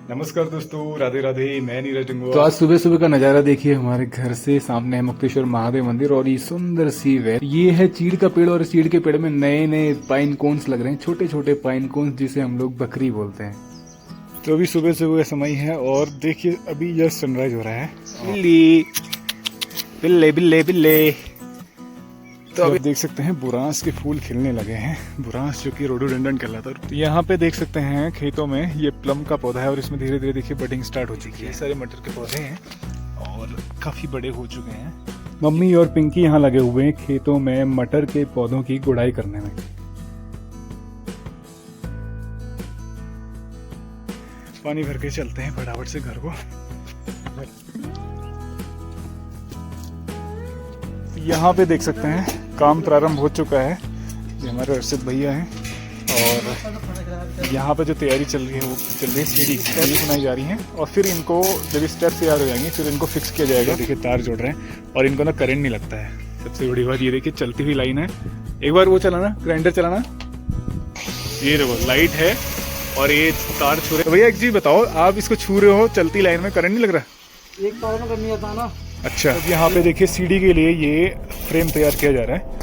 नमस्कार दोस्तों, राधे राधे। मैं नीरज तो डंगोआ। आज सुबह सुबह का नज़ारा देखिए। हमारे घर से सामने है मुक्तेश्वर महादेव मंदिर और ये सुंदर सी वैली। ये है चीड़ का पेड़ और इस चीड़ के पेड़ में नए नए पाइन कोन्स लग रहे हैं, छोटे छोटे पाइन कोन्स जिसे हम लोग बकरी बोलते हैं। तो अभी सुबह सुबह का समय है और देखिए अभी जस्ट सनराइज हो रहा है। बिल्ली बिल्ले बिल्ले बिल्ले। तो अभी देख सकते हैं बुरांस के फूल खिलने लगे हैं। बुरांस जो कि रोडोडेंड्रन कहलाता है। तो यहाँ पे देख सकते हैं खेतों में ये प्लम का पौधा है और इसमें धीरे धीरे देखिए बडिंग स्टार्ट हो चुकी है। सारे मटर के पौधे हैं और काफी बड़े हो चुके हैं। मम्मी और पिंकी यहाँ लगे हुए हैं खेतों में मटर के पौधों की गुड़ाई करने में। पानी भर के चलते हैं फटाफट से घर को। यहाँ पे देख सकते हैं काम प्रारंभ हो चुका है। ये हमारे अर्षद भैया हैं और यहाँ पे जो तैयारी चल रही है वो चल रही है। सीढ़ी बनाई जा रही है और फिर इनको जब स्टेप तैयार हो जाएंगे फिर इनको फिक्स किया जाएगा। देखिए तार जोड़ रहे हैं और इनको ना करंट नहीं लगता है। सबसे बड़ी बात ये देखिए चलती हुई लाइन है। एक बार वो चलाना, ग्राइंडर चलाना। ये देखो लाइट है और ये तार छू रहे। भैया एक चीज बताओ, आप इसको छू रहे हो चलती लाइन में, करंट नहीं लग रहा? एक तार में करनी आता ना। अच्छा, तो यहाँ पे देखिए सीढ़ी के लिए ये फ्रेम तैयार किया जा रहा है।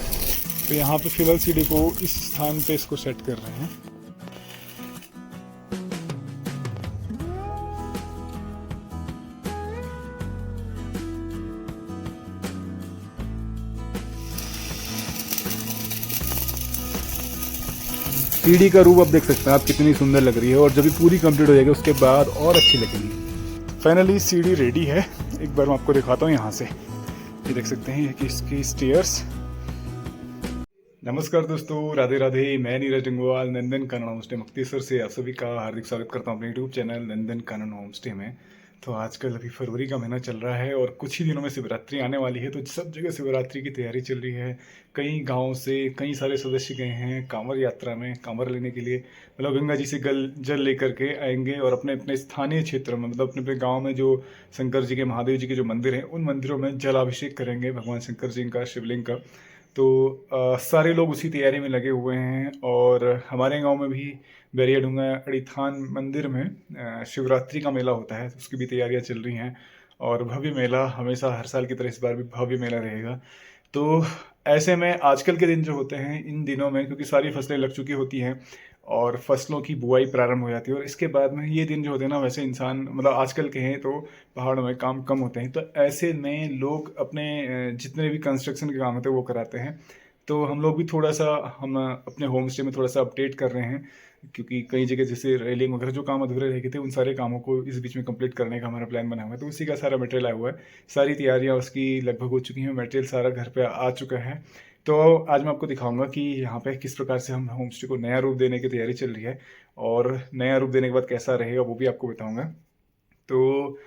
तो यहाँ पे फिलहाल सीढ़ी को इस स्थान पे इसको सेट कर रहे हैं। सीढ़ी का रूप अब देख सकते हैं आप, कितनी सुंदर लग रही है और जब ये पूरी कंप्लीट हो जाएगी उसके बाद और अच्छी लगेगी। फाइनली सीढ़ी रेडी है। एक बार मैं आपको दिखाता हूँ यहाँ से। ये देख सकते हैं कि इसकी स्टेयर्स। नमस्कार दोस्तों, राधे राधे। मैं नीरज डंगोवाल नंदन कानन होम स्टे मुक्तेश्वर से आप सभी का हार्दिक स्वागत करता हूँ अपने YouTube channel Nandan Kanan home stay में। तो आजकल अभी फरवरी का महीना चल रहा है और कुछ ही दिनों में शिवरात्रि आने वाली है। तो सब जगह शिवरात्रि की तैयारी चल रही है। कई गाँव से कई सारे सदस्य गए हैं कांवड़ यात्रा में, कांवड़ लेने के लिए। मतलब गंगा जी से जल लेकर के आएंगे और अपने अपने स्थानीय क्षेत्र में, मतलब अपने अपने गाँव में जो शंकर जी के, महादेव जी के जो मंदिर हैं उन मंदिरों में जलाभिषेक करेंगे भगवान शंकर जी का, शिवलिंग का। तो सारे लोग उसी तैयारी में लगे हुए हैं। और हमारे गांव में भी बैरियाडूंगा अड़ीथान मंदिर में शिवरात्रि का मेला होता है, तो उसकी भी तैयारियां चल रही हैं। और भव्य मेला, हमेशा हर साल की तरह इस बार भी भव्य मेला रहेगा। तो ऐसे में आजकल के दिन जो होते हैं, इन दिनों में क्योंकि सारी फसलें लग चुकी होती हैं और फसलों की बुआई प्रारंभ हो जाती है और इसके बाद में ये दिन जो होते हैं ना, वैसे इंसान मतलब आजकल के हैं तो पहाड़ों में काम कम होते हैं। तो ऐसे में लोग अपने जितने भी कंस्ट्रक्शन के काम होते हैं वो कराते हैं। तो हम लोग भी थोड़ा सा हम अपने होम स्टे में थोड़ा सा अपडेट कर रहे हैं, क्योंकि कई जगह जैसे रेलिंग वगैरह जो काम अधूरे रह गए थे उन सारे कामों को इस बीच में कंप्लीट करने का हमारा प्लान बना हुआ है। तो उसी का सारा मटेरियल आया हुआ है। सारी तैयारियां उसकी लगभग हो चुकी हैं, मटेरियल सारा घर पे आ चुका है। तो आज मैं आपको दिखाऊंगा कि यहाँ पे किस प्रकार से हम होम स्टे को नया रूप देने की तैयारी चल रही है और नया रूप देने के बाद कैसा रहेगा वो भी आपको बताऊंगा। तो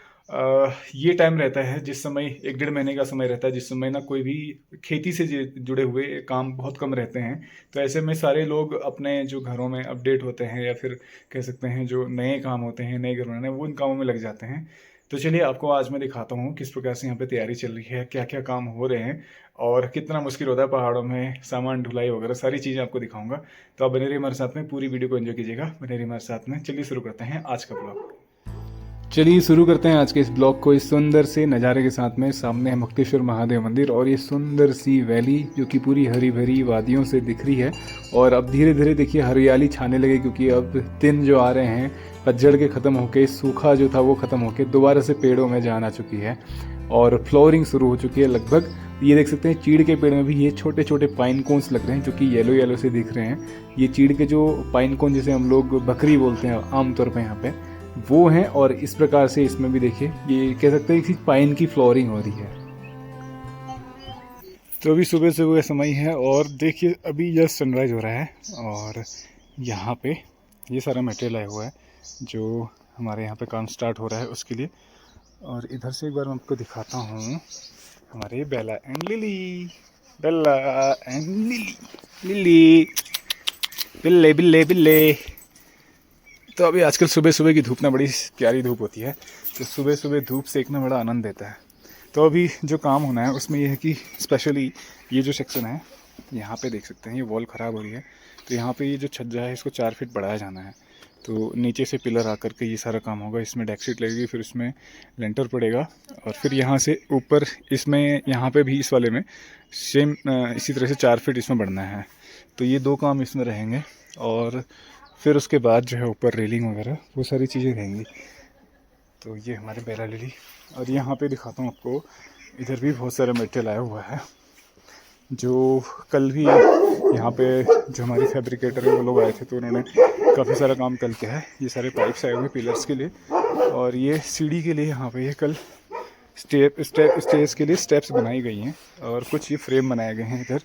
ये टाइम रहता है जिस समय 1-1.5 महीने का समय रहता है जिस समय ना कोई भी खेती से जुड़े हुए काम बहुत कम रहते हैं। तो ऐसे में सारे लोग अपने जो घरों में अपडेट होते हैं या फिर कह सकते हैं जो नए काम होते हैं, नए घर बनाने, वो इन कामों में लग जाते हैं। तो चलिए आपको आज मैं दिखाता हूँ किस प्रकार से यहाँ पे तैयारी चल रही है, क्या क्या काम हो रहे हैं और कितना मुश्किल होता है पहाड़ों में सामान ढुलाई वगैरह, सारी चीज़ें आपको दिखाऊंगा। तो आप बने रहिए हमारे साथ में, पूरी वीडियो को एंजॉय कीजिएगा, बने रहिए हमारे साथ में। चलिए शुरू करते हैं आज का ब्लॉग। चलिए शुरू करते हैं आज के इस ब्लॉग को इस सुंदर से नज़ारे के साथ में। सामने है मुक्तेश्वर महादेव मंदिर और ये सुंदर सी वैली जो कि पूरी हरी भरी वादियों से दिख रही है। और अब धीरे धीरे देखिए हरियाली छाने लगे, क्योंकि अब दिन जो आ रहे हैं पतझड़ के ख़त्म होके, सूखा जो था वो ख़त्म होके दोबारा से पेड़ों में जान आ चुकी है और फ्लोरिंग शुरू हो चुकी है लगभग। ये देख सकते हैं चीड़ के पेड़ में भी ये छोटे छोटे पाइन कोन्स लग रहे हैं जो कि येलो येलो से दिख रहे हैं। ये चीड़ के जो पाइन कोन जिसे हम लोग बकरी बोलते हैं आमतौर पर यहाँ पे, वो हैं। और इस प्रकार से इसमें भी देखिए ये कह सकते हैं कि पाइन की फ्लोरिंग हो रही है। तो अभी सुबह सुबह का समय है और देखिए अभी जस्ट सनराइज हो रहा है और यहाँ पे ये सारा मटेरियल आया हुआ है जो हमारे यहाँ पे काम स्टार्ट हो रहा है उसके लिए। और इधर से एक बार मैं आपको दिखाता हूँ हमारे Bella and Lily, Bella and Lily, Lily बिल्ले बिल्ले बिल्ले। तो अभी आजकल सुबह सुबह की धूप ना बड़ी प्यारी धूप होती है, तो सुबह सुबह धूप सेकना बड़ा आनंद देता है। तो अभी जो काम होना है उसमें यह है कि स्पेशली ये जो सेक्शन है यहाँ पे देख सकते हैं ये वॉल ख़राब हो रही है। तो यहाँ पे ये जो छज्जा है इसको 4 फीट बढ़ाया जाना है। तो नीचे से पिलर आकर के ये सारा काम होगा, इसमें डेकशीट लगेगी, फिर उसमें लेंटर पड़ेगा और फिर यहाँ से ऊपर इसमें यहाँ पे भी इस वाले में सेम इसी तरह से 4 फीट इसमें बढ़ना है। तो ये 2 काम इसमें रहेंगे और फिर उसके बाद जो है ऊपर रेलिंग वगैरह वो सारी चीज़ें रहेंगी। तो ये हमारे बेला लिली। और यहाँ पे दिखाता हूँ आपको, इधर भी बहुत सारा मटेरियल आया हुआ है जो कल भी यहाँ पे जो हमारी फैब्रिकेटर है वो लोग आए थे, तो उन्होंने काफ़ी सारा काम कल किया है। ये सारे पाइप्स आए हुए पिलर्स के लिए और ये सीढ़ी के लिए यहाँ पे ये कल स्टेज के लिए स्टेप्स बनाई गई हैं और कुछ ये फ्रेम बनाए गए हैं इधर,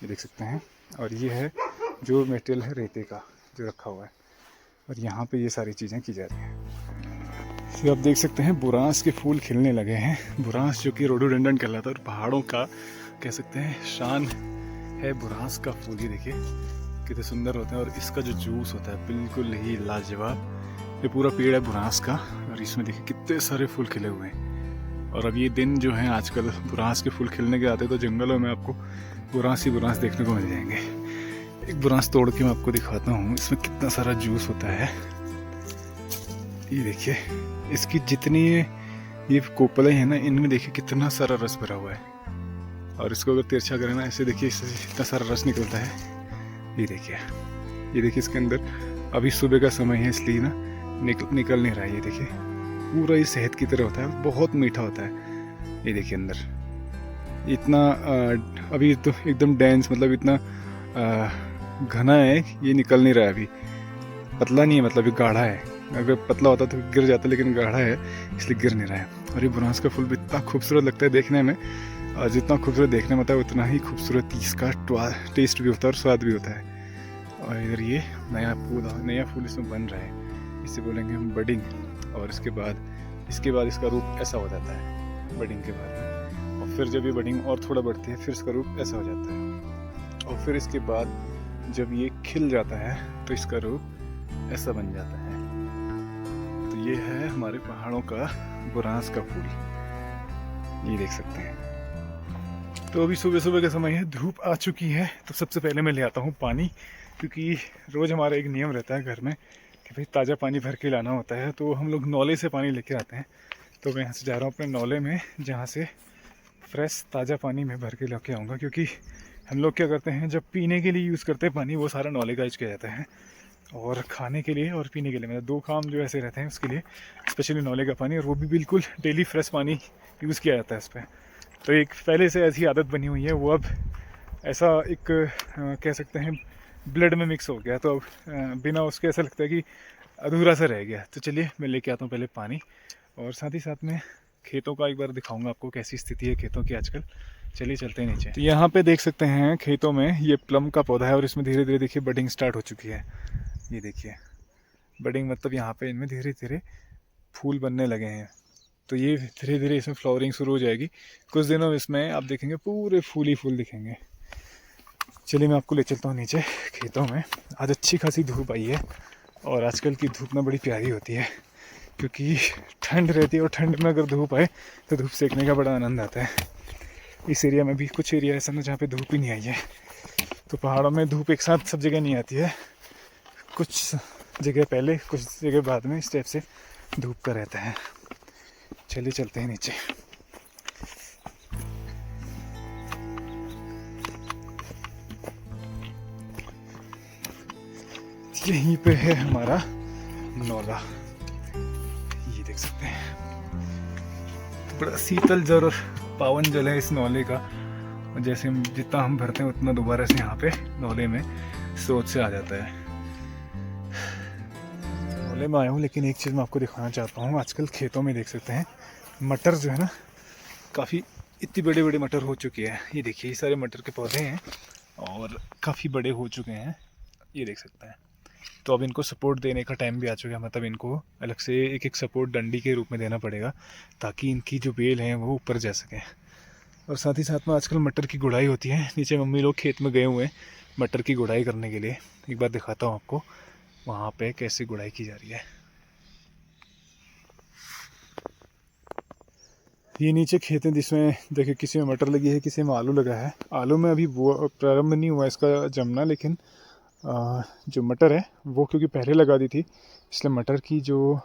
ये देख सकते हैं। और ये है जो मटेरियल है रेते का जो रखा हुआ है और यहाँ पे ये सारी चीज़ें की जा रही हैं। फिर आप देख सकते हैं बुरांस के फूल खिलने लगे हैं। बुरांस जो कि रोडोडेंड्रन कहलाता है और पहाड़ों का कह सकते हैं शान है बुरांस का फूल। ये देखिए कितने सुंदर होते हैं और इसका जो जूस होता है बिल्कुल ही लाजवाब। ये पूरा पेड़ है बुरांस का और इसमें देखिए कितने सारे फूल खिले हुए हैं। और अब ये दिन जो है आजकल बुरांस के फूल खिलने के आते हैं तो जंगलों में आपको बुरांस ही बुरांस देखने को मिल जाएंगे। एक बुरांस तोड़ के मैं आपको दिखाता हूँ, इसमें कितना सारा जूस होता है। ये देखिए इसकी जितनी ये कोपलें हैं ना, इनमें देखिए कितना सारा रस भरा हुआ है और इसको अगर तिरछा करें ना ऐसे देखिए इससे इतना सारा रस निकलता है। ये देखिए इसके अंदर अभी सुबह का समय है इसलिए ना निकल नहीं रहा है। ये देखिए पूरा ये शहद की तरह होता है, बहुत मीठा होता है। ये देखिए अंदर इतना अभी तो एकदम डेंस, मतलब इतना घना है, ये निकल नहीं रहा है अभी। पतला नहीं है, मतलब ये गाढ़ा है। अगर पतला होता तो गिर जाता, लेकिन गाढ़ा है इसलिए गिर नहीं रहा है। और ये बुरांस का फूल भी इतना खूबसूरत लगता है देखने में, और जितना खूबसूरत देखने में होता है उतना ही खूबसूरत इसका टेस्ट भी होता है और स्वाद भी होता है। और इधर ये नया फूल इसमें बन रहा है, इसे बोलेंगे हम बडिंग। और इसके बाद इसका रूप ऐसा हो जाता है बडिंग के बाद में। और फिर जब ये बडिंग और थोड़ा बढ़ती है फिर इसका रूप ऐसा हो जाता है। और फिर इसके बाद जब ये खिल जाता है तो इसका रूप ऐसा बन जाता है। तो ये है हमारे पहाड़ों का बुरांस का फूल, ये देख सकते हैं। तो अभी सुबह का समय है, धूप आ चुकी है। तो सबसे पहले मैं ले आता हूँ पानी, क्योंकि रोज़ हमारा एक नियम रहता है घर में कि भाई ताज़ा पानी भर के लाना होता है। तो हम लोग नौले से पानी लेके आते हैं। तो मैं यहाँ से जा रहा हूँ अपने नौले में, जहाँ से फ्रेश ताज़ा पानी मैं भर के लेके आऊँगा। क्योंकि हम लोग क्या करते हैं, जब पीने के लिए यूज़ करते हैं पानी, वो सारा नौले का यूज किया जाता है। और खाने के लिए और पीने के लिए, मतलब 2 काम जो ऐसे रहते हैं उसके लिए स्पेशली नौले का पानी, और वो भी बिल्कुल डेली फ्रेश पानी यूज़ किया जाता है इस पर। तो एक पहले से ऐसी आदत बनी हुई है, वो अब ऐसा एक कह सकते हैं ब्लड में मिक्स हो गया। तो अब बिना उसके ऐसा लगता है कि अधूरा सा रह गया। तो चलिए मैं लेके आता हूँ पहले पानी, और साथ ही साथ में खेतों का एक बार दिखाऊंगा आपको कैसी स्थिति है खेतों की आजकल। चलिए चलते हैं नीचे। तो यहाँ पे देख सकते हैं खेतों में ये प्लम का पौधा है और इसमें धीरे धीरे देखिए बडिंग स्टार्ट हो चुकी है। ये देखिए बडिंग, मतलब यहाँ पे इनमें धीरे धीरे फूल बनने लगे हैं। तो ये धीरे धीरे इसमें फ्लावरिंग शुरू हो जाएगी। कुछ दिनों में इसमें आप देखेंगे पूरे फूल ही फूल दिखेंगे। चलिए मैं आपको ले चलता हूँ नीचे खेतों में। आज अच्छी खासी धूप आई है और आजकल की धूप ना बड़ी प्यारी होती है, क्योंकि ठंड रहती है और ठंड में अगर धूप आए तो धूप सेकने का बड़ा आनंद आता है। इस एरिया में भी कुछ एरिया ऐसा ना जहाँ पे धूप ही नहीं आई है। तो पहाड़ों में धूप एक साथ सब जगह नहीं आती है, कुछ जगह पहले कुछ जगह बाद में इस टाइप से धूप का रहता है। चलिए चलते हैं नीचे। यहीं पे है हमारा नौला, ये देख सकते हैं। बड़ा शीतल जल और पावन जल है इस नौले का। जैसे हम जितना हम भरते हैं उतना दोबारा से यहाँ पे नौले में सोच से आ जाता है। नौले में आया हूँ, लेकिन एक चीज़ मैं आपको दिखाना चाहता हूँ। आजकल खेतों में देख सकते हैं मटर जो है ना, काफ़ी इतनी बड़े बड़े मटर हो चुके हैं। ये देखिए ये सारे मटर के पौधे हैं और काफ़ी बड़े हो चुके हैं, ये देख सकते हैं। तो अब इनको सपोर्ट देने का टाइम भी आ चुका है, मतलब इनको अलग से एक एक सपोर्ट डंडी के रूप में देना पड़ेगा ताकि इनकी जो बेल हैं वो ऊपर जा सकें। और साथ ही साथ में आजकल मटर की गुड़ाई होती है। नीचे मम्मी लोग खेत में गए हुए हैं मटर की गुड़ाई करने के लिए। एक बार दिखाता हूँ आपको वहाँ पे कैसे गुड़ाई की जा रही है। ये नीचे खेत है जिसमें देखिए किसी में मटर लगी है, किसी में आलू लगा है। आलू में अभी वो प्रारंभ नहीं हुआ इसका जमना, लेकिन जो मटर है वो क्योंकि पहले लगा दी थी, इसलिए मटर की जो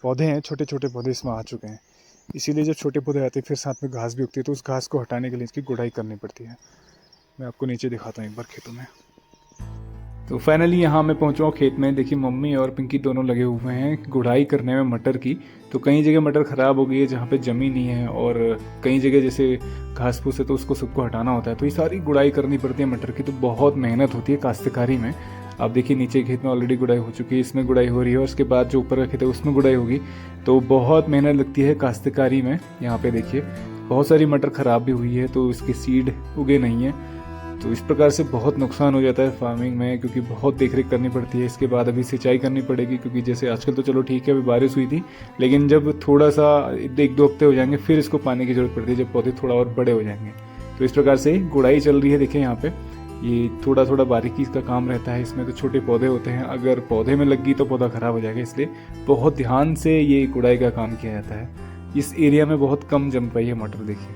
पौधे हैं, छोटे छोटे पौधे इसमें आ चुके हैं। इसीलिए जब छोटे पौधे आते हैं फिर साथ में घास भी उगती है, तो उस घास को हटाने के लिए इसकी गुड़ाई करनी पड़ती है। मैं आपको नीचे दिखाता हूँ एक बार खेतों में। तो फाइनली यहाँ मैं पहुँचा हूँ खेत में। देखिए मम्मी और पिंकी दोनों लगे हुए हैं गुड़ाई करने में मटर की। तो कई जगह मटर ख़राब हो गई है जहाँ पे जमी नहीं है, और कई जगह जैसे घास फूस है तो उसको सबको हटाना होता है, तो ये सारी गुड़ाई करनी पड़ती है मटर की। तो बहुत मेहनत होती है काश्तकारी में। आप देखिए नीचे खेत में ऑलरेडी गुड़ाई हो चुकी है, इसमें गुड़ाई हो रही है, और उसके बाद जो ऊपर का खेत है उसमें गुड़ाई होगी। तो बहुत मेहनत लगती है काश्तकारी में। यहाँ पे देखिए बहुत सारी मटर ख़राब भी हुई है, तो इसके सीड उगे नहीं है। तो इस प्रकार से बहुत नुकसान हो जाता है फार्मिंग में, क्योंकि बहुत देखरेख करनी पड़ती है। इसके बाद अभी सिंचाई करनी पड़ेगी, क्योंकि जैसे आजकल तो चलो ठीक है अभी बारिश हुई थी, लेकिन जब थोड़ा सा 1-2 हफ्ते हो जाएंगे फिर इसको पानी की ज़रूरत पड़ती है, जब पौधे थोड़ा और बड़े हो जाएंगे। तो इस प्रकार से गुड़ाई चल रही है। देखिए यहाँ पे ये थोड़ा थोड़ा बारीकी का काम रहता है इसमें। तो छोटे पौधे होते हैं, अगर पौधे में लग गई तो पौधा ख़राब हो जाएगा, इसलिए बहुत ध्यान से ये गुड़ाई का काम किया जाता है। इस एरिया में बहुत कम जम पाई है मटर, देखिए,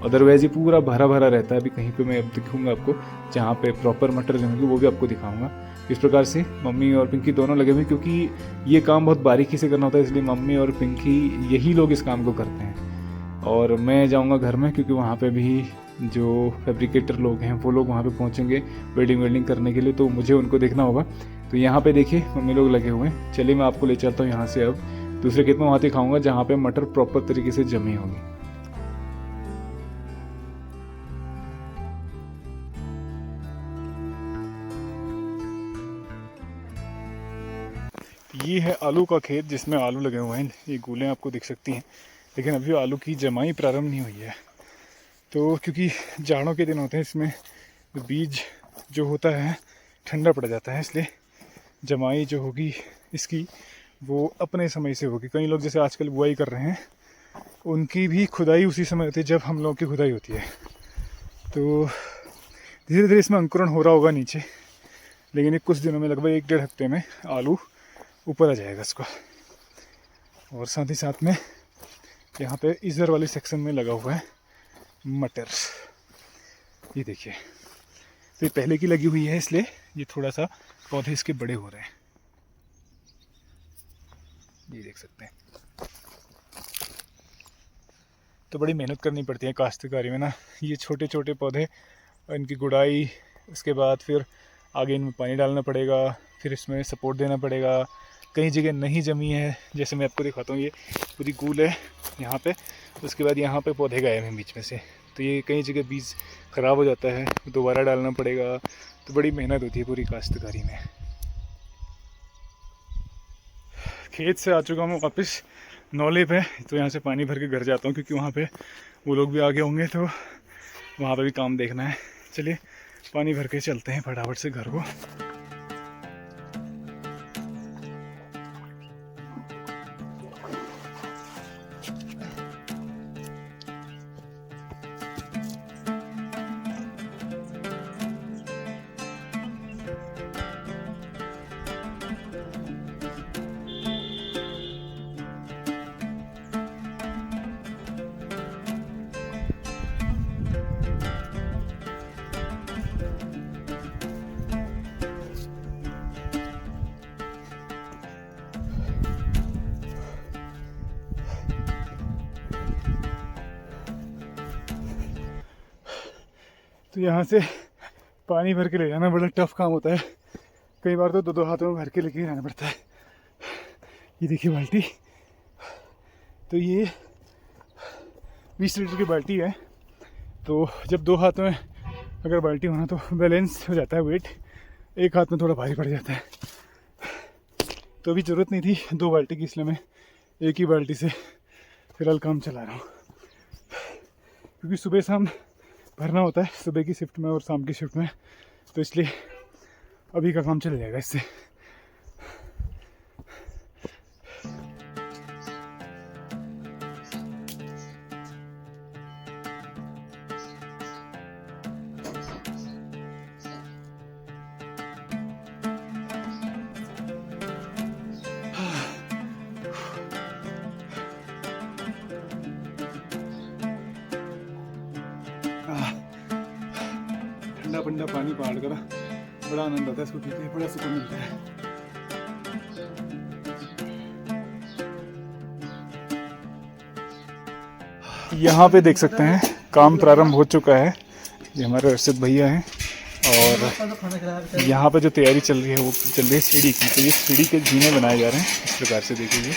अदरवाइज ये पूरा भरा भरा रहता है। अभी कहीं पे मैं अब दिखाऊंगा आपको जहाँ पे प्रॉपर मटर जमेगी, वो भी आपको दिखाऊंगा। इस प्रकार से मम्मी और पिंकी दोनों लगे हुए, क्योंकि ये काम बहुत बारीकी से करना होता है, इसलिए मम्मी और पिंकी यही लोग इस काम को करते हैं। और मैं जाऊंगा घर में, क्योंकि वहाँ पे भी जो फैब्रिकेटर लोग हैं वो लोग वहाँ पे पहुँचेंगे वेल्डिंग करने के लिए, तो मुझे उनको देखना होगा। तो यहाँ पे देखिए मम्मी लोग लगे हुए हैं। चलिए मैं आपको ले चलता हूँ यहाँ से अब दूसरे खेत में, वहाँ दिखाऊंगा जहाँ पे मटर प्रॉपर तरीके से जमी होगी। ये है आलू का खेत जिसमें आलू लगे हुए हैं। ये गूलें आपको दिख सकती हैं, लेकिन अभी आलू की जमाई प्रारंभ नहीं हुई है। तो क्योंकि जाड़ों के दिन होते हैं, इसमें बीज जो होता है ठंडा पड़ जाता है, इसलिए जमाई जो होगी इसकी वो अपने समय से होगी। कई लोग जैसे आजकल बुआई कर रहे हैं, उनकी भी खुदाई उसी समय होती है जब हम लोगों की खुदाई होती है। तो धीरे धीरे इसमें अंकुरण हो रहा होगा नीचे, लेकिन कुछ दिनों में, लगभग 1-1.5 हफ्ते में आलू ऊपर आ जाएगा इसका। और साथ ही साथ में यहाँ पे इधर वाले सेक्शन में लगा हुआ है मटर। ये देखिए, तो ये पहले की लगी हुई है, इसलिए ये थोड़ा सा पौधे इसके बड़े हो रहे हैं। ये देख सकते हैं। तो बड़ी मेहनत करनी पड़ती है काश्तकारी में ना। ये छोटे छोटे पौधे, इनकी गुड़ाई, उसके बाद फिर आगे इनमें पानी डालना पड़ेगा, फिर इसमें सपोर्ट देना पड़ेगा। कई जगह नहीं जमी है, जैसे मैं आपको दिखाता हूँ, ये पूरी गूल है यहाँ पे। उसके बाद यहाँ पे पौधे गए हैं बीच में से, तो ये कई जगह बीज ख़राब हो जाता है, दोबारा डालना पड़ेगा। तो बड़ी मेहनत होती है पूरी काश्तकारी में। खेत से आ चुका हूँ वापस नौले पे, तो यहाँ से पानी भर के घर जाता हूँ, क्योंकि वहाँ पे वो लोग भी आगे होंगे, तो वहाँ पे भी काम देखना है। चलिए पानी भर के चलते हैं फटाफट से घर को। तो यहाँ से पानी भर के ले जाना बड़ा टफ काम होता है। कई बार तो 2-2 हाथों में भर के लेके जाना पड़ता है। ये देखिए बाल्टी, तो ये 20 लीटर की बाल्टी है। तो जब 2 हाथ में अगर बाल्टी होना तो बैलेंस हो जाता है वेट, एक हाथ में थोड़ा भारी पड़ जाता है। तो अभी ज़रूरत नहीं थी 2 बाल्टी की, इसलिए मैं एक ही बाल्टी से फिलहाल काम चला रहा हूँ। क्योंकि सुबह शाम भरना होता है, सुबह की शिफ्ट में और शाम की शिफ्ट में, तो इसलिए अभी का काम चल जाएगा इससे। ठंडा ठंडा पानी पहाड़ का बड़ा आनंद आता है इसको पी के, बड़ा सुकून मिलता है। यहाँ पे देख सकते हैं काम प्रारंभ हो चुका है। ये हमारे अर्षद भैया हैं और यहाँ पे जो तैयारी चल रही है वो चल रही है सीढ़ी की। तो ये सीढ़ी के जीने बनाए जा रहे हैं इस प्रकार से, देखिए।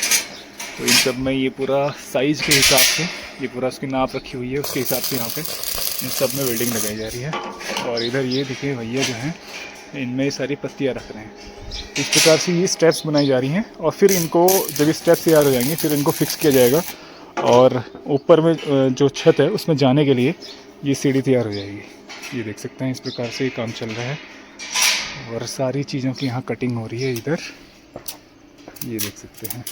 तो इन सब में ये पूरा साइज़ के हिसाब से, ये पूरा उसकी नाप रखी हुई है, उसके हिसाब से यहाँ पे इन सब में वेल्डिंग लगाई जा रही है। और इधर ये देखिए भैया जो हैं इनमें सारी पत्तियाँ रख रहे हैं। इस प्रकार से ये स्टेप्स बनाई जा रही हैं और फिर इनको जब ये स्टेप्स तैयार हो जाएंगे फिर इनको फिक्स किया जाएगा और ऊपर में जो छत है उसमें जाने के लिए ये सीढ़ी तैयार हो जाएगी। ये देख सकते हैं इस प्रकार से ये काम चल रहा है और सारी चीज़ों की यहाँ कटिंग हो रही है इधर, ये देख सकते हैं।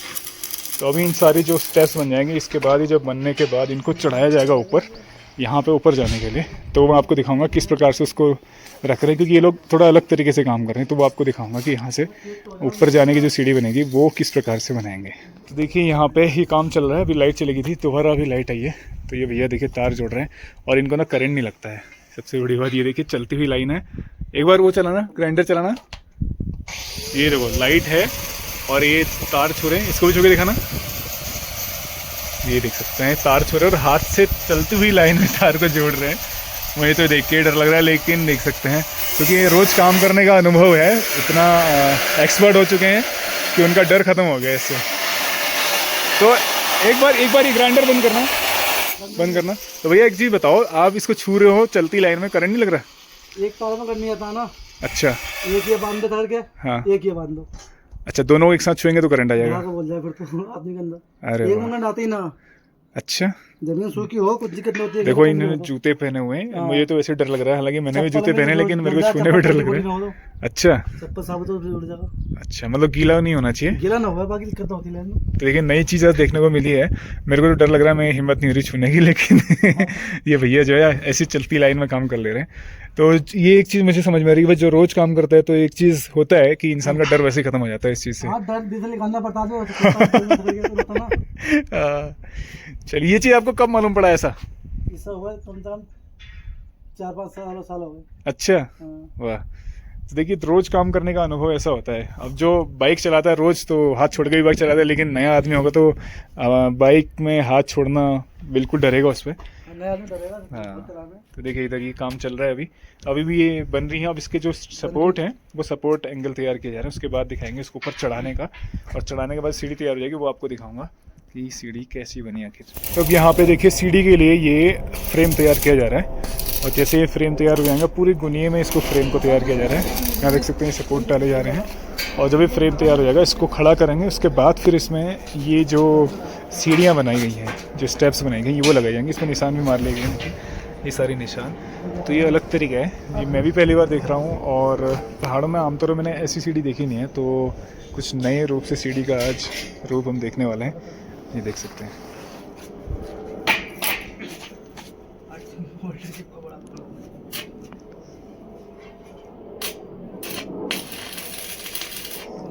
तो अभी इन सारी जो स्टेप्स बन जाएंगे इसके बाद ही, जब बनने के बाद इनको चढ़ाया जाएगा ऊपर, यहाँ पे ऊपर जाने के लिए। तो मैं आपको दिखाऊंगा किस प्रकार से उसको रख रहे हैं, क्योंकि ये लोग थोड़ा अलग तरीके से काम कर रहे हैं। तो वो आपको दिखाऊंगा कि यहाँ से ऊपर जाने की जो सीढ़ी बनेगी वो किस प्रकार से बनाएंगे। तो देखिए यहाँ पे ही काम चल रहा है। अभी लाइट चली गई थी, दोबारा अभी लाइट आई है। तो ये भैया देखिए तार जोड़ रहे हैं और इनको ना करंट नहीं लगता है। सबसे बड़ी बात ये देखिए चलती हुई लाइन है। एक बार वो चलाना, ग्राइंडर चलाना, ये देखो लाइट है और ये तार छू रहे हैं। इसको भी छू के दिखाना, ये देख सकते हैं तार छू रहे हैं और हाथ से चलती हुई लाइन में तार को जोड़ रहे हैं। मुझे तो देख के डर लग रहा है, लेकिन देख सकते हैं क्योंकि रोज़ काम करने का अनुभव है, इतना एक्सपर्ट हो चुके हैं कि उनका डर ख़त्म हो गया इससे। तो एक बार ये ग्राइंडर बंद करना। तो भैया एक चीज़ बताओ, आप इसको छू रहे हो चलती लाइन में, करंट नहीं लग रहा? एक तार में करनी आता ना। अच्छा, एक ये बांध दो तार के, हाँ, एक ये बांध दो। अच्छा, दोनों एक साथ छुएंगे तो करंट आ जाएगा? बोल जाए फिर तो आदमी के अंदर। अरे एक वाह, मिनट आती ना। अच्छा, जमीन सूखी हो कुछ दिक्कत नहीं होती है। देखो इन्होंने जूते पहने हुए हैं। मुझे तो वैसे डर लग रहा है, हालांकि मैंने भी जूते पहने हैं, लेकिन मेरे को छूने में डर लग रहा है। अच्छा, चप्पल साबुत हो उड़ जाएगा। अच्छा, मतलब गीला नहीं होना चाहिए। गीला ना हुआ, बाकी दिक्कत होती है। तो देखिए नई चीज़ आज देखने को मिली है। मेरे को तो डर लग रहा है, मैं हिम्मत नहीं हो रही छूने की, लेकिन ये भैया जो है ऐसी चलती लाइन में काम कर ले रहे हैं। तो ये एक चीज़ मुझे समझ में आ रही है, जो रोज़ काम करता है तो एक चीज़ होता है कि इंसान का डर वैसे ही खत्म हो जाता है इस चीज़ से। डर डीजल निकालना पड़ता है। चलिए, ये चीज़ आपको कब मालूम पड़ा ऐसा? ऐसा हुआ कम से कम 4-5 साल हो गए। अच्छा, वाह। तो देखिए रोज़ काम करने का अनुभव ऐसा होता है। अब जो बाइक चलाता है रोज़ तो हाथ छोड़ के भी बाइक चलाता है, लेकिन नया आदमी होगा तो बाइक में हाथ छोड़ना बिल्कुल डरेगा उस पर। हाँ, तो देखिए इधर ये काम चल रहा है अभी भी ये बन रही है। अब इसके जो सपोर्ट हैं वो सपोर्ट एंगल तैयार किए जा रहे हैं। उसके बाद दिखाएंगे इसको ऊपर चढ़ाने का, और चढ़ाने के बाद सीढ़ी तैयार हो जाएगी, वो आपको दिखाऊंगा कि सीढ़ी कैसी बनी आखिर। तो अब यहाँ पे देखिए सीढ़ी के लिए ये फ्रेम तैयार किया जा रहा है, और जैसे ये फ्रेम तैयार हो जाएगा पूरी गुनिये में इसको फ्रेम को तैयार किया जा रहा है। यहाँ देख सकते हैं सपोर्ट डाले जा रहे हैं, और जब ये फ्रेम तैयार हो जाएगा इसको खड़ा करेंगे। उसके बाद फिर इसमें ये जो सीढ़ियाँ बनाई गई हैं, जो स्टेप्स बनाई गई वो लगाई जाएंगी। इसमें निशान भी मार लिए गए हैं, ये सारे निशान। तो ये अलग तरीका है, ये मैं भी पहली बार देख रहा हूँ, और पहाड़ों में आमतौर पर मैंने ऐसी सीढ़ी देखी नहीं है। तो कुछ नए रूप से सीढ़ी का आज रूप हम देखने वाले हैं, ये देख सकते हैं।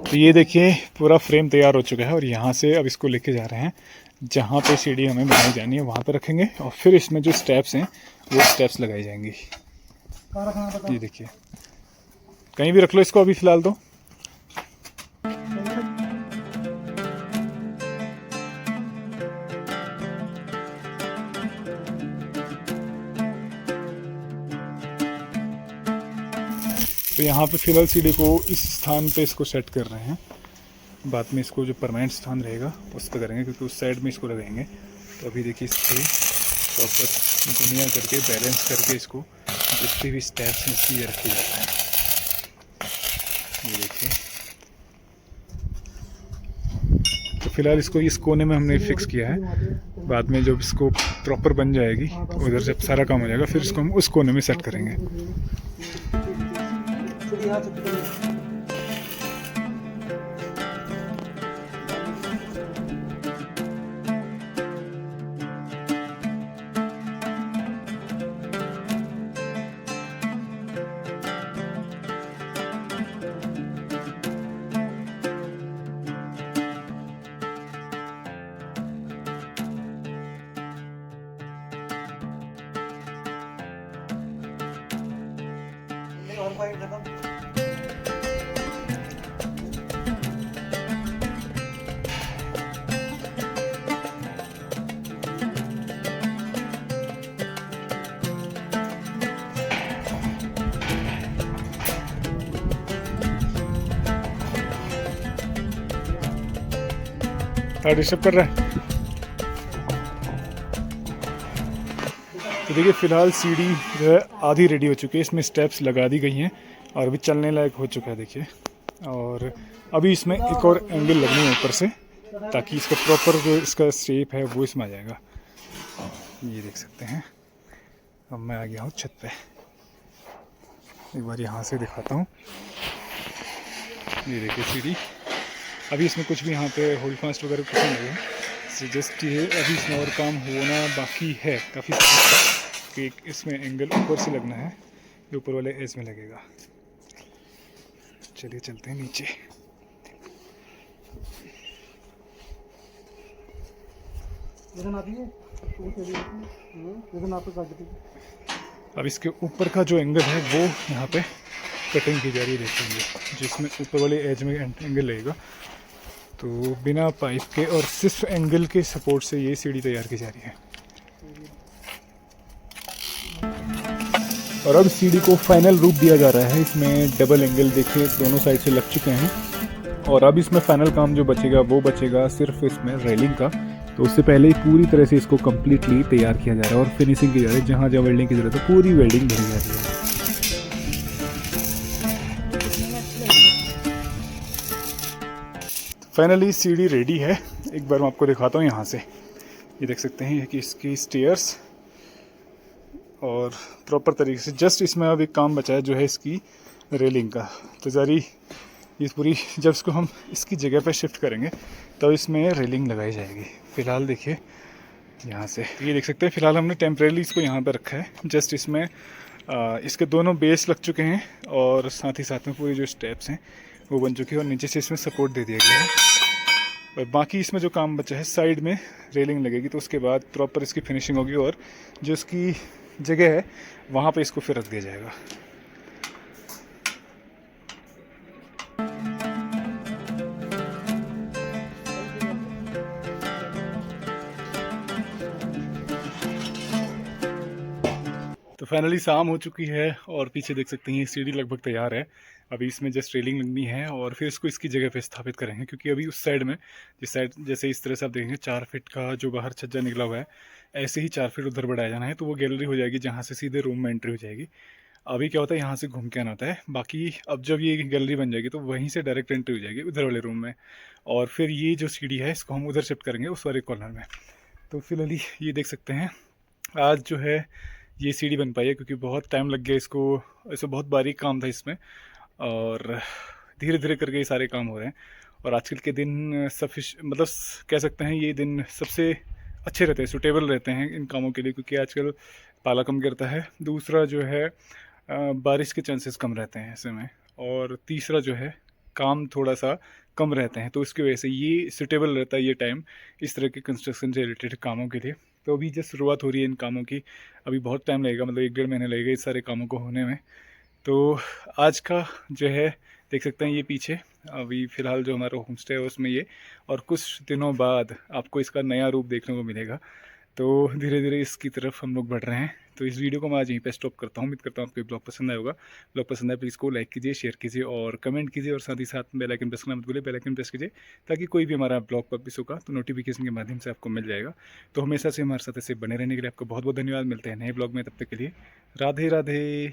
तो ये देखिए पूरा फ्रेम तैयार हो चुका है, और यहाँ से अब इसको लेके जा रहे हैं जहाँ पे सीढ़ी हमें बनाई जानी है वहाँ पे रखेंगे, और फिर इसमें जो स्टेप्स हैं वो स्टेप्स लगाई जाएंगी। ये देखिए कहीं भी रख लो इसको अभी फ़िलहाल तो। तो यहाँ पे फिलहाल सीढ़ी को इस स्थान पे इसको सेट कर रहे हैं। बाद में इसको जो परमानेंट स्थान रहेगा उस पर करेंगे, क्योंकि उस साइड में इसको लगाएंगे। तो अभी देखिए इस पर प्रॉपर दुनिया करके बैलेंस करके इसको जितने भी स्टेप्स हैं इसकी ये रखे जाते हैं। ये देखिए, तो फिलहाल इसको इस कोने में हमने फिक्स किया है। बाद में जब इसको प्रॉपर बन जाएगी, उधर जब सारा काम हो जाएगा फिर इसको हम उस कोने में सेट करेंगे। डिस्टर्ब कर रहा है। तो देखिए फ़िलहाल सीढ़ी जो है आधी रेडी हो चुकी है, इसमें स्टेप्स लगा दी गई हैं और अभी चलने लायक हो चुका है देखिए। और अभी इसमें एक और एंगल लगनी है ऊपर से, ताकि इसका प्रॉपर जो इसका शेप है वो इसमें आ जाएगा। ये देख सकते हैं। अब मैं आ गया हूँ छत पे, एक बार यहाँ से दिखाता हूँ। ये देखिए सीढ़ी, अभी इसमें कुछ भी यहाँ पे होल्ड फास्ट वगैरह कुछ नहीं है, जस्ट ये अभी इसमें और काम होना बाकी है काफ़ी कि इसमें एंगल ऊपर से लगना है, ये ऊपर वाले एज में लगेगा। चलिए चलते हैं नीचे। अब इसके ऊपर का जो एंगल है वो यहाँ पे कटिंग की जा रही है, देखेंगे, जिसमें ऊपर वाले एज में एंगल लगेगा। तो बिना पाइप के और सिर्फ एंगल के सपोर्ट से ये सीढ़ी तैयार की जा रही है। और अब सीढ़ी को फाइनल रूप दिया जा रहा है। इसमें डबल एंगल देखिए दोनों साइड से लग चुके हैं, और अब इसमें फाइनल काम जो बचेगा वो बचेगा सिर्फ इसमें रेलिंग का। तो उससे पहले ही पूरी तरह से इसको कम्प्लीटली तैयार किया जा रहा है और फिनिशिंग की जा रही है। जहाँ जहाँ वेल्डिंग की जरूरत है पूरी वेल्डिंग भरी जा रही है। फाइनली सीढ़ी रेडी है। एक बार मैं आपको दिखाता हूँ यहाँ से। ये देख सकते हैं कि इसकी स्टेयर्स और प्रॉपर तरीके से, जस्ट इसमें अब एक काम बचा है जो है इसकी रेलिंग का। तो जारी ये पूरी, जब इसको हम इसकी जगह पे शिफ्ट करेंगे तो इसमें रेलिंग लगाई जाएगी। फ़िलहाल देखिए यहाँ से ये देख सकते हैं, फ़िलहाल हमने टेम्परेली इसको यहाँ पे रखा है। जस्ट इसमें इसके दोनों बेस लग चुके हैं और साथ ही साथ में पूरी जो स्टेप्स हैं वो बन चुकी है और नीचे से इसमें सपोर्ट दे दिया गया है। और बाकी इसमें जो काम बचा है, साइड में रेलिंग लगेगी, तो उसके बाद प्रॉपर इसकी फिनिशिंग होगी और जो इसकी जगह है वहाँ पे इसको फिर रख दिया जाएगा। तो फाइनली शाम हो चुकी है और पीछे देख सकते हैं ये सीढ़ी लगभग तैयार है। अभी इसमें जस्ट रेलिंग लगनी है और फिर इसको इसकी जगह पे स्थापित करेंगे, क्योंकि अभी उस साइड में, जिस साइड जैसे इस तरह से आप देखेंगे 4 फीट का जो बाहर छज्जा निकला हुआ है, ऐसे ही 4 फीट उधर बढ़ाया जाना है। तो वो गैलरी हो जाएगी जहाँ से सीधे रूम में एंट्री हो जाएगी। अभी क्या होता है, यहाँ से घूम के आना होता है। बाकी अब जब ये गैलरी बन जाएगी तो वहीं से डायरेक्ट एंट्री हो जाएगी उधर वाले रूम में, और फिर ये जो सीढ़ी है इसको हम उधर शिफ्ट करेंगे उस वाले कॉर्नर में। तो फिलहाल ये देख सकते हैं आज जो है ये सीढ़ी बन पाई है, क्योंकि बहुत टाइम लग गया इसको। ऐसे बहुत बारीक काम था इसमें और धीरे धीरे करके ये सारे काम हो रहे हैं। और आजकल के दिन मतलब कह सकते हैं ये दिन सबसे अच्छे रहते हैं, सूटेबल रहते हैं इन कामों के लिए, क्योंकि आजकल पाला कम गिरता है। दूसरा जो है बारिश के चांसेस कम रहते हैं ऐसे में, और तीसरा जो है काम थोड़ा सा कम रहते हैं। तो इसकी वजह से ये सूटेबल रहता है ये टाइम इस तरह के कंस्ट्रक्शन से रिलेटेड कामों के लिए। तो अभी जस्ट शुरुआत हो रही है इन कामों की, अभी बहुत टाइम लगेगा, मतलब 1-1.5 महीने लगेगा इस सारे कामों को होने में। तो आज का जो है देख सकते हैं ये पीछे अभी फ़िलहाल जो हमारा होम स्टे है उसमें ये, और कुछ दिनों बाद आपको इसका नया रूप देखने को मिलेगा। तो धीरे धीरे इसकी तरफ हम लोग बढ़ रहे हैं। तो इस वीडियो को मैं आज यहीं पे स्टॉप करता हूँ। उम्मीद करता हूँ आपको ये ब्लॉग पसंद आया होगा। ब्लॉग पसंद आए प्लीज़ को लाइक कीजिए, शेयर कीजिए और कमेंट कीजिए, और साथ ही साथ बेल आइकन प्रेस करना मत भूलिए। बेल आइकन प्रेस कीजिए ताकि कोई भी हमारा ब्लॉग पब्लिश होगा तो नोटिफिकेशन के माध्यम से आपको मिल जाएगा। तो हमेशा से हमारे साथ ऐसे बने रहने के लिए आपको बहुत बहुत धन्यवाद। मिलते हैं नए ब्लॉग में, तब तक के लिए राधे राधे।